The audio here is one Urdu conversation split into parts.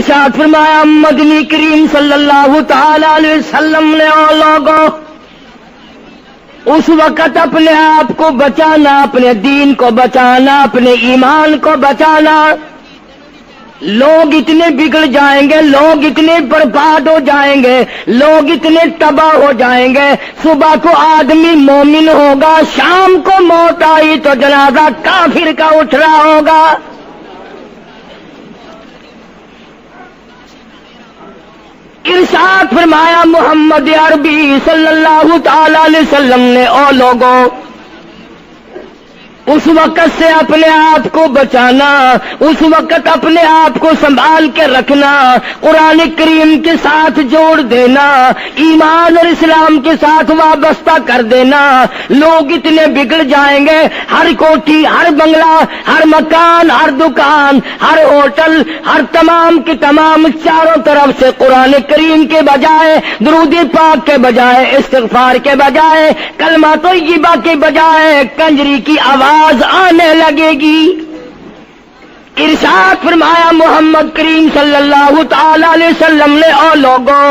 ارشاد فرمایا مدنی کریم صلی اللہ تعالی علیہ وسلم نے اور لوگوں اس وقت اپنے آپ کو بچانا، اپنے دین کو بچانا، اپنے ایمان کو بچانا. لوگ اتنے بگڑ جائیں گے، لوگ اتنے برباد ہو جائیں گے، لوگ اتنے تباہ ہو جائیں گے. صبح کو آدمی مومن ہوگا، شام کو موت آئی تو جنازہ کافر کا اٹھ رہا ہوگا. ارشاد فرمایا محمد عربی صلی اللہ تعالی علیہ وسلم نے او لوگوں اس وقت سے اپنے آپ کو بچانا، اس وقت اپنے آپ کو سنبھال کے رکھنا، قرآن کریم کے ساتھ جوڑ دینا، ایمان اور اسلام کے ساتھ وابستہ کر دینا. لوگ اتنے بگڑ جائیں گے، ہر کوٹھی، ہر بنگلہ، ہر مکان، ہر دکان، ہر ہوٹل، ہر تمام کے تمام چاروں طرف سے قرآن کریم کے بجائے، درود پاک کے بجائے، استغفار کے بجائے، کلمہ طیبہ کے بجائے کنجری کی آواز آنے لگے گی. ارشاد فرمایا محمد کریم صلی اللہ تعالی علیہ وسلم نے او لوگوں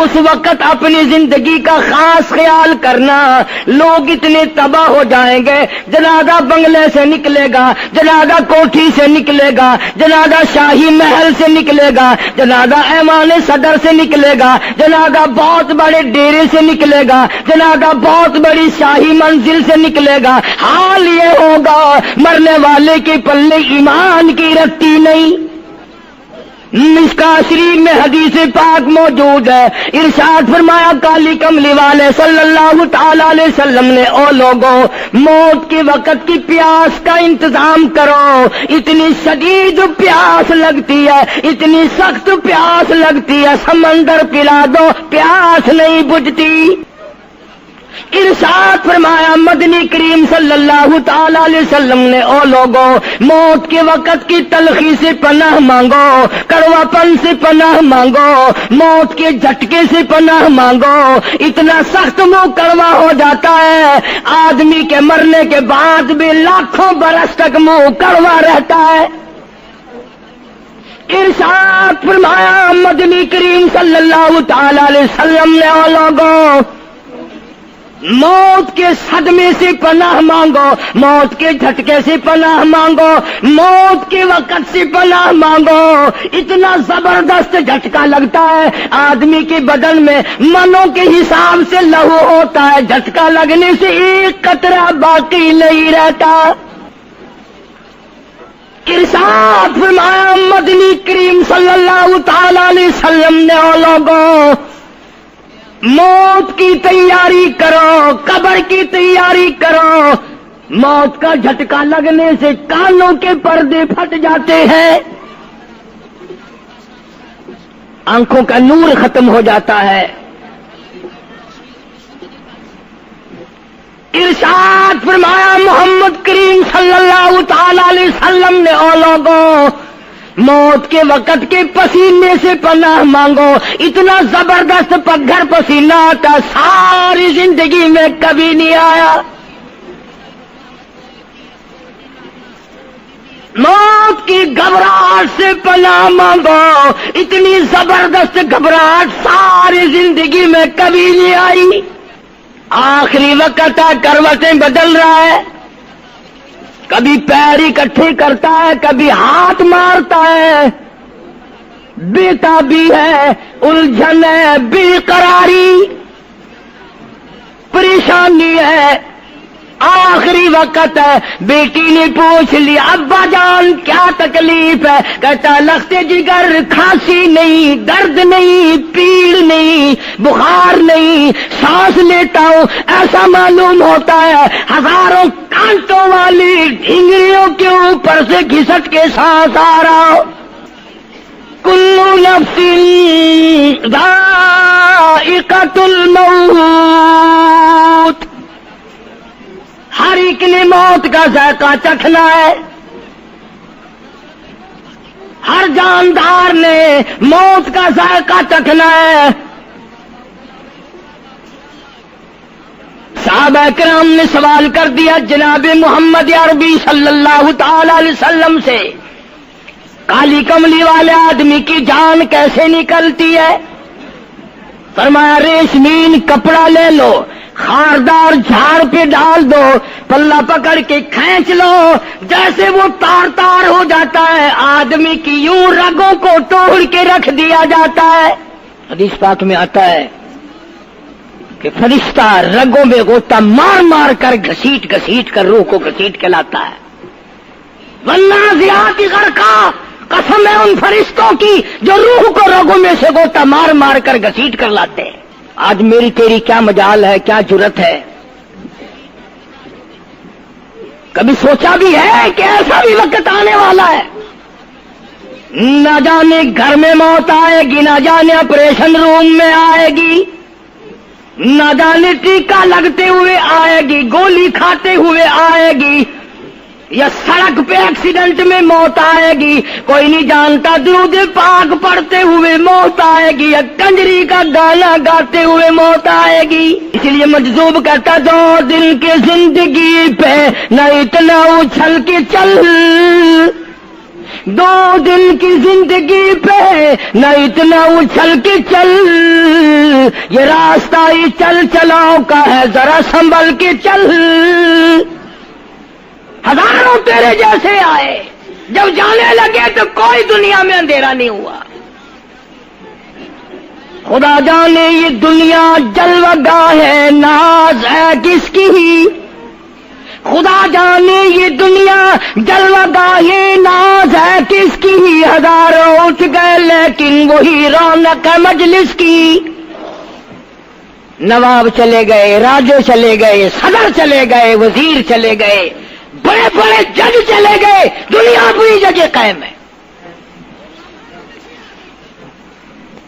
اس وقت اپنی زندگی کا خاص خیال کرنا. لوگ اتنے تباہ ہو جائیں گے، جنازہ بنگلے سے نکلے گا، جنازہ کوٹھی سے نکلے گا، جنازہ شاہی محل سے نکلے گا، جنازہ ایوان صدر سے نکلے گا، جنازہ بہت بڑے ڈیرے سے نکلے گا، جنازہ بہت بڑی شاہی منزل سے نکلے گا. حال یہ ہوگا مرنے والے کے پلے ایمان کی رتی نہیں. مشکاۃ شریف میں حدیث پاک موجود ہے. ارشاد فرمایا کالی کملی والے صلی اللہ تعالی علیہ وسلم نے او لوگوں موت کے وقت کی پیاس کا انتظام کرو. اتنی شدید پیاس لگتی ہے، اتنی سخت پیاس لگتی ہے، سمندر پلا دو پیاس نہیں بجھتی. ارشاد فرمایا مدنی کریم صلی اللہ تعالی علیہ وسلم نے او لوگوں موت کے وقت کی تلخی سے پناہ مانگو، کڑوا پن سے پناہ مانگو، موت کے جھٹکے سے پناہ مانگو. اتنا سخت منہ کڑوا ہو جاتا ہے، آدمی کے مرنے کے بعد بھی لاکھوں برس تک منہ کڑوا رہتا ہے. ارشاد فرمایا مدنی کریم صلی اللہ تعالی علیہ وسلم نے او لوگوں موت کے صدمے سے پناہ مانگو، موت کے جھٹکے سے پناہ مانگو، موت کے وقت سے پناہ مانگو. اتنا زبردست جھٹکا لگتا ہے، آدمی کے بدن میں منوں کے حساب سے لہو ہوتا ہے، جھٹکا لگنے سے ایک قطرہ باقی نہیں رہتا. ارشاد فرمایا مدنی کریم صلی اللہ تعالی علیہ وسلم نے او لوگوں موت کی تیاری کرو، قبر کی تیاری کرو. موت کا جھٹکا لگنے سے کانوں کے پردے پھٹ جاتے ہیں، آنکھوں کا نور ختم ہو جاتا ہے. ارشاد فرمایا محمد کریم صلی اللہ تعالی علیہ وسلم نے او لوگوں موت کے وقت کے پسینے سے پناہ مانگو. اتنا زبردست پگھر پسینہ آتا ساری زندگی میں کبھی نہیں آیا. موت کی گھبراہٹ سے پناہ مانگو. اتنی زبردست گھبراہٹ ساری زندگی میں کبھی نہیں آئی. آخری وقت ہے، کروٹیں بدل رہا ہے، کبھی پیر اکٹھے کرتا ہے، کبھی ہاتھ مارتا ہے، بےتابی ہے، الجھن ہے، بے قراری، پریشانی ہے. آخری وقت ہے. بیٹی نے پوچھ لیا ابا جان کیا تکلیف ہے؟ کہتا لخت جگر، کھانسی نہیں، درد نہیں، پیڑ نہیں، بخار نہیں، سانس لیتا ہوں ایسا معلوم ہوتا ہے ہزاروں کانٹوں والی ڈھنگریوں کے اوپر سے گھسٹ کے سانس آ رہا ہو. کلو نفس ذائقۃ الموت، ہر ایک نے موت کا ذائقہ چکھنا ہے. ہر جاندار نے موت کا ذائقہ چکھنا ہے. صحابہ کرام نے سوال کر دیا جناب محمد عربی صلی اللہ تعالی علیہ وسلم سے کالی کملی والے آدمی کی جان کیسے نکلتی ہے؟ فرمایا ریشمین کپڑا لے لو، خاردار جھاڑ پہ ڈال دو، پلہ پکڑ کے کھینچ لو، جیسے وہ تار تار ہو جاتا ہے آدمی کی یوں رگوں کو توڑ کے رکھ دیا جاتا ہے۔ حدیث پاک میں آتا ہے کہ فرشتہ رگوں میں غوطہ مار مار کر گھسیٹ گھسیٹ کر روح کو گھسیٹ کے لاتا ہے۔ والنازعات غرقا، قسم ہے ان فرشتوں کی جو روح کو رگوں میں سے غوطہ مار مار کر گھسیٹ کر لاتے ہیں۔ آج میری تیری کیا مجال ہے، کیا جرت ہے؟ کبھی سوچا بھی ہے کہ ایسا بھی وقت آنے والا ہے، نہ جانے گھر میں موت آئے گی، نہ جانے آپریشن روم میں آئے گی، نہ جانے ٹیکا لگتے ہوئے آئے گی، گولی کھاتے ہوئے آئے گی، یا سڑک پہ ایکسیڈنٹ میں موت آئے گی، کوئی نہیں جانتا، درود پاک پڑھتے ہوئے موت آئے گی، یا کنجری کا گانا گاتے ہوئے موت آئے گی۔ اس لیے مجذوب کرتا 2 دن کی زندگی پہ نہ اتنا اچھل کے چل، 2 دن کی زندگی پہ نہ اتنا اچھل کے چل، یہ راستہ ہی چل چلاؤ کا ہے، ذرا سنبھل کے چل۔ ہزاروں تیرے جیسے آئے، جب جانے لگے تو کوئی دنیا میں اندھیرا نہیں ہوا۔ خدا جانے یہ دنیا جلوہ گاہ ہے، ناز ہے کس کی؟ خدا جانے یہ دنیا جلوہ گاہ ہے، ناز ہے کس کی؟ ہزاروں اٹھ گئے لیکن وہی رونق ہے مجلس کی۔ نواب چلے گئے، راجے چلے گئے، صدر چلے گئے، وزیر چلے گئے، بڑے بڑے جج چلے گئے، دنیا پوری جگہ قائم ہے۔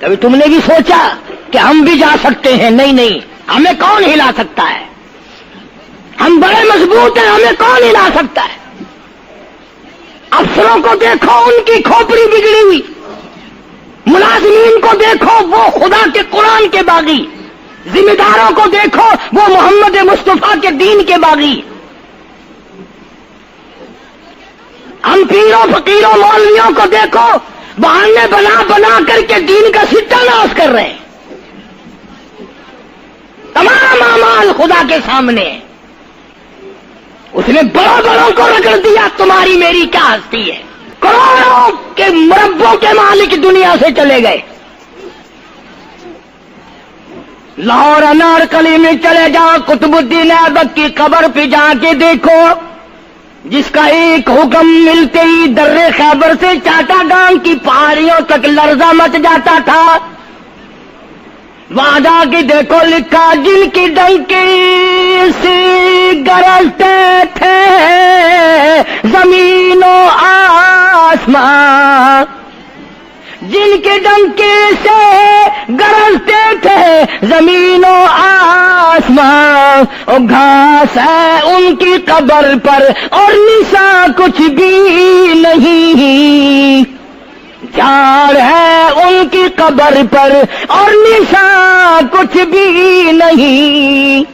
کبھی تم نے بھی سوچا کہ ہم بھی جا سکتے ہیں؟ نہیں نہیں، ہمیں کون ہلا سکتا ہے؟ ہم بڑے مضبوط ہیں، ہمیں کون ہلا سکتا ہے؟ افسروں کو دیکھو، ان کی کھوپڑی بگڑی ہوئی، ملازمین کو دیکھو وہ خدا کے قرآن کے باغی، ذمہ داروں کو دیکھو وہ محمد مصطفیٰ کے دین کے باغی۔ ہم پیروں فقیروں مولویوں کو دیکھو، بہانے بنا بنا کر کے دین کا ستہ ناش کر رہے ہیں۔ تمام اعمال خدا کے سامنے، اس نے بڑوں بڑوں کو رگڑ دیا، تمہاری میری کیا ہستی ہے؟ کروڑوں کے مربوں کے مالک دنیا سے چلے گئے۔ لاہور انارکلی میں چلے جاؤ، قطب الدین ایبک کی قبر پہ جا کے دیکھو، جس کا ایک حکم ملتے ہی در خیبر سے چاٹا گام کی پہاڑیوں تک لرزہ مچ جاتا تھا۔ وہاں جا کے دیکھو لکھا، جن کی ڈنکی سے گرجتے تھے زمین و آسمان، جن کے ڈنکے سے گرجتے تھے زمین و آسمان، اور گھاس ہے ان کی قبر پر اور نشان کچھ بھی نہیں، جھاڑ ہے ان کی قبر پر اور نشان کچھ بھی نہیں۔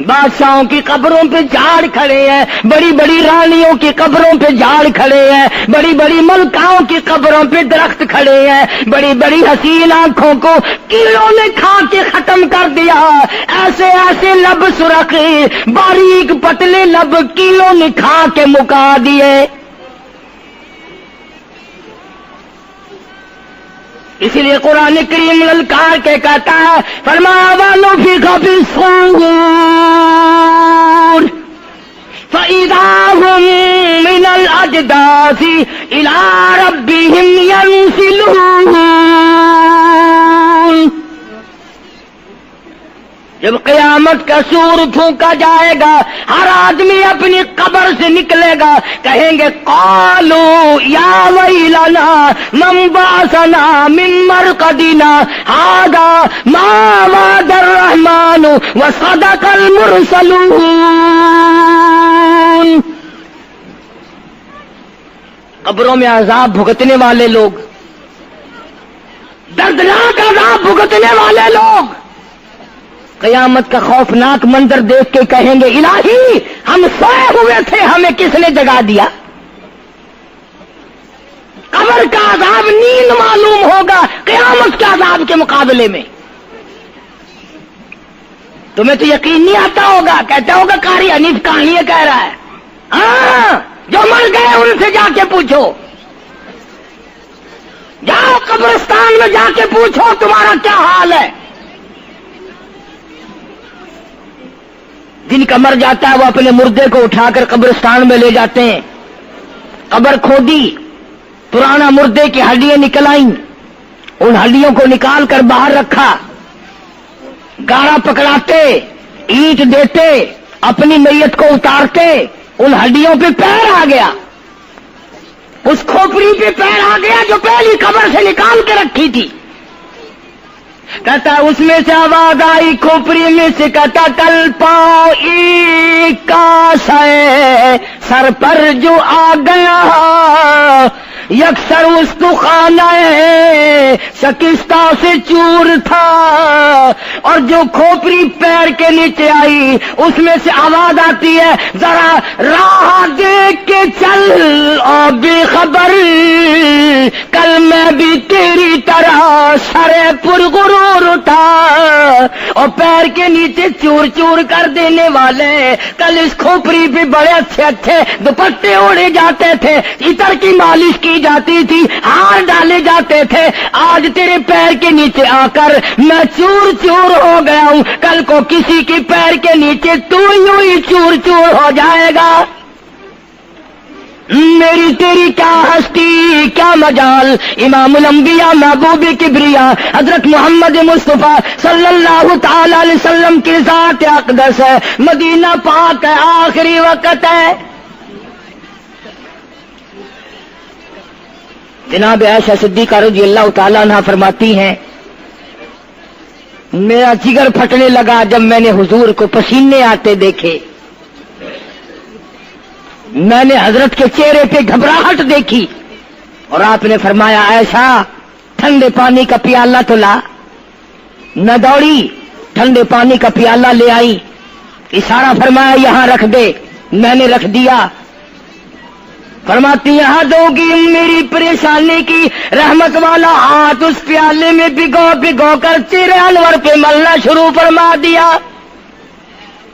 بادشاہوں کی قبروں پہ جھاڑ کھڑے ہیں، بڑی بڑی رانیوں کی قبروں پہ جھاڑ کھڑے ہیں، بڑی بڑی ملکاؤں کی قبروں پہ درخت کھڑے ہیں، بڑی بڑی حسین آنکھوں کو کیڑوں نے کھا کے ختم کر دیا، ایسے ایسے لب سرخ باریک پتلے لب کیڑوں نے کھا کے مکا دیے۔ اسی لیے قرآن کریم للکار کے کہتا ہے، فرمایا وَنُفِخَ فِي الصُّورِ فَإِذَا هُم مِّنَ الْأَجْدَاثِ إِلَىٰ رَبِّهِمْ يَنسِلُونَ۔ جب قیامت کا سور پھونکا جائے گا، ہر آدمی اپنی قبر سے نکلے گا، کہیں گے قالوا یا ویلنا من بعثنا من مرقدنا هذا ما وعد الرحمن وصدق المرسلون۔ قبروں میں عذاب بھگتنے والے لوگ، دردناک عذاب بھگتنے والے لوگ قیامت کا خوفناک منظر دیکھ کے کہیں گے الہی ہم سوئے ہوئے تھے، ہمیں کس نے جگا دیا؟ قبر کا عذاب نیند معلوم ہوگا قیامت کے عذاب کے مقابلے میں. تمہیں تو یقین نہیں آتا ہوگا، کہتا ہوگا قاری حنیف کہانیاں کہہ رہا ہے. ہاں، جو مر گئے ان سے جا کے پوچھو، جاؤ قبرستان میں جا کے پوچھو تمہارا کیا حال ہے. جن کا مر جاتا ہے وہ اپنے مردے کو اٹھا کر قبرستان میں لے جاتے ہیں. قبر کھودی، پرانا مردے کی ہڈیاں نکل آئیں، ان ہڈیوں کو نکال کر باہر رکھا، گاڑا پکڑاتے، اینٹ دیتے، اپنی میت کو اتارتے، ان ہڈیوں پہ پیر آ گیا، اس کھوپڑی پہ پیر آ گیا جو پہلی قبر سے نکال کے رکھی تھی. کہتا اس میں سے آواز آئی کھوپڑی میں سے، کہتا کل پاؤں ایک کا سر پر جو آ گیا، یکسر استخانہ شکستہ سے چور تھا. اور جو کھوپڑی پیر کے نیچے آئی اس میں سے آواز آتی ہے ذرا راہ دیکھ کے چل اور بے خبر، کل میں بھی تیری طرح سر پرغرور تھا. اور پیر کے نیچے چور چور کر دینے والے، کل اس کھوپڑی پہ بڑے اچھے اچھے دوپٹے اوڑے جاتے تھے، عطر کی مالش کی جاتی تھی، ہار ڈالے جاتے تھے، آج تیرے پیر کے نیچے آ کر میں چور چور ہو گیا ہوں، کل کو کسی کی پیر کے نیچے تو یوں ہی چور چور ہو جائے گا. میری تیری کیا ہستی کیا مجال. امام الانبیاء محبوب کبریا حضرت محمد مصطفیٰ صلی اللہ تعالی علیہ وسلم کی ذات اقدس ہے، مدینہ پاک ہے، آخری وقت ہے. جناب عائشہ صدیقہ رضی اللہ تعالیٰ عنہ فرماتی ہیں میرا جگر پھٹنے لگا جب میں نے حضور کو پسینے آتے دیکھے. میں نے حضرت کے چہرے پہ گھبراہٹ دیکھی اور آپ نے فرمایا عائشہ ٹھنڈے پانی کا پیالہ تو لا. نہ دوڑی، ٹھنڈے پانی کا پیالہ لے آئی، اشارہ فرمایا یہاں رکھ دے. میں نے رکھ دیا. فرماتی یہاں دو گی میری پریشانی کی رحمت والا ہاتھ اس پیالے میں بھگو بھگو کر چہرے انور پہ ملنا شروع فرما دیا،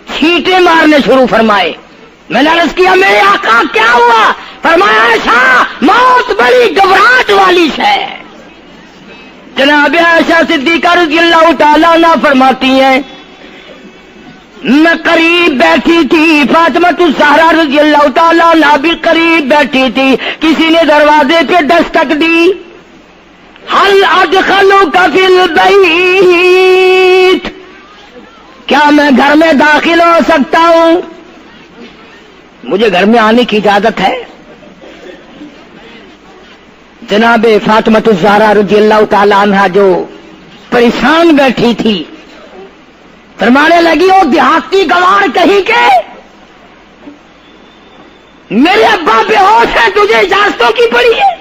چھینٹے مارنے شروع فرمائے. میں نے عرض کیا میرے آقا کیا ہوا؟ فرمایا عائشہ موت بڑی گھبراہٹ والی ہے. جناب عائشہ صدیقہ رضی اللہ تعالیٰ عنہ فرماتی ہیں میں قریب بیٹھی تھی، فاطمہ الزہرا رضی اللہ تعالیٰ عنہ بھی قریب بیٹھی تھی. کسی نے دروازے پہ دستک دی، حل ادخلوک فی البیت، کیا میں گھر میں داخل ہو سکتا ہوں؟ مجھے گھر میں آنے کی اجازت ہے؟ جناب فاطمہ الزہرا رضی اللہ تعالی عنہا جو پریشان بیٹھی تھی فرمانے لگی وہ دیہاتی گوار کہیں کے میرے ابا بے ہوش ہے، تجھے اجازتوں کی پڑی ہے.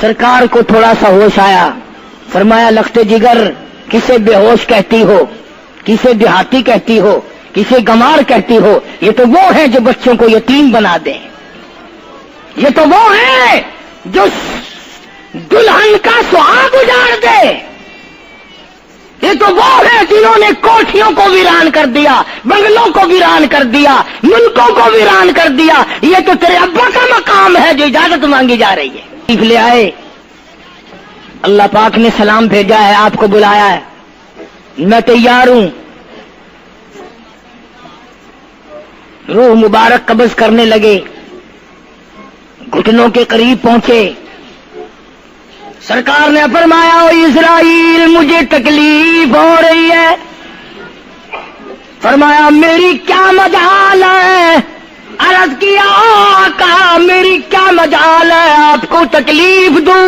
سرکار کو تھوڑا سا ہوش آیا، فرمایا لخت جگر کسے بے ہوش کہتی ہو، کسے دیہاتی کہتی ہو، کسے گمار کہتی ہو؟ یہ تو وہ ہیں جو بچوں کو یتیم بنا دیں، یہ تو وہ ہیں جو دلہن کا سہاگ اجاڑ دے، یہ تو وہ ہیں جنہوں نے کوٹھیوں کو ویران کر دیا، بنگلوں کو ویران کر دیا، ملکوں کو ویران کر دیا. یہ تو تیرے ابا کا مقام ہے جو اجازت مانگی جا رہی ہے. لے آئے، اللہ پاک نے سلام بھیجا ہے، آپ کو بلایا ہے، میں تیار ہوں. روح مبارک قبض کرنے لگے، گھٹنوں کے قریب پہنچے. سرکار نے فرمایا او اسرائیل مجھے تکلیف ہو رہی ہے. فرمایا میری کیا مجال ہے؟ عرض کیا آقا میری کیا مجال ہے آپ کو تکلیف دوں؟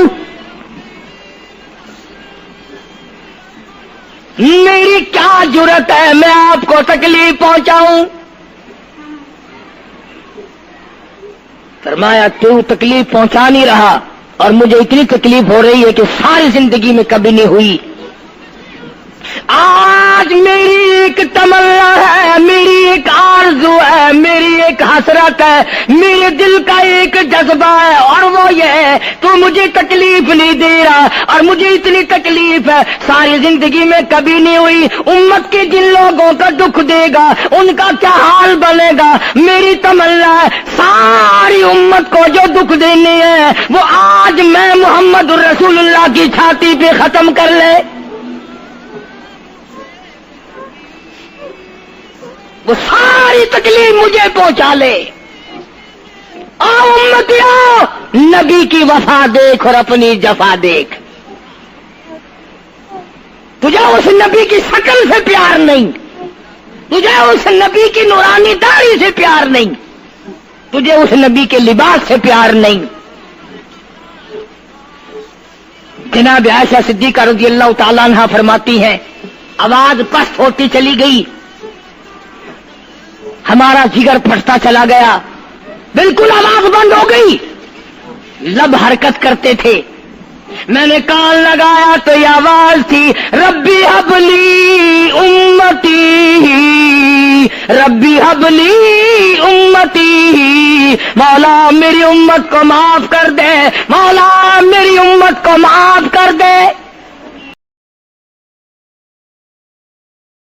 میری کیا جرت ہے میں آپ کو تکلیف پہنچاؤں؟ فرمایا تو تکلیف پہنچا نہیں رہا اور مجھے اتنی تکلیف ہو رہی ہے کہ ساری زندگی میں کبھی نہیں ہوئی. آج میری ایک تمنا ہے، میری ایک آرزو ہے، میری ایک حسرت ہے، میرے دل کا ایک جذبہ ہے، اور وہ یہ ہے تو مجھے تکلیف نہیں دے رہا، اور مجھے اتنی تکلیف ہے ساری زندگی میں کبھی نہیں ہوئی۔ امت کے جن لوگوں کا دکھ دے گا ان کا کیا حال بنے گا؟ میری تمنا ہے ساری امت کو جو دکھ دینے ہیں وہ آج میں محمد رسول اللہ کی چھاتی پہ ختم کر لے، وہ ساری تکلیف مجھے پہنچا لے۔ آؤ امتیوں، نبی کی وفا دیکھ اور اپنی جفا دیکھ۔ تجھے اس نبی کی شکل سے پیار نہیں، تجھے اس نبی کی نورانی داڑھی سے پیار نہیں، تجھے اس نبی کے لباس سے پیار نہیں۔ جناب عائشہ صدیقہ رضی اللہ تعالیٰ عنہا فرماتی ہیں آواز پست ہوتی چلی گئی، ہمارا جگر پھٹتا چلا گیا، بالکل آواز بند ہو گئی، لب حرکت کرتے تھے۔ میں نے کان لگایا تو یہ آواز تھی، ربی حبلی امتی، ربی حبلی امتی، مولا میری امت کو معاف کر دے، مولا میری امت کو معاف کر دے۔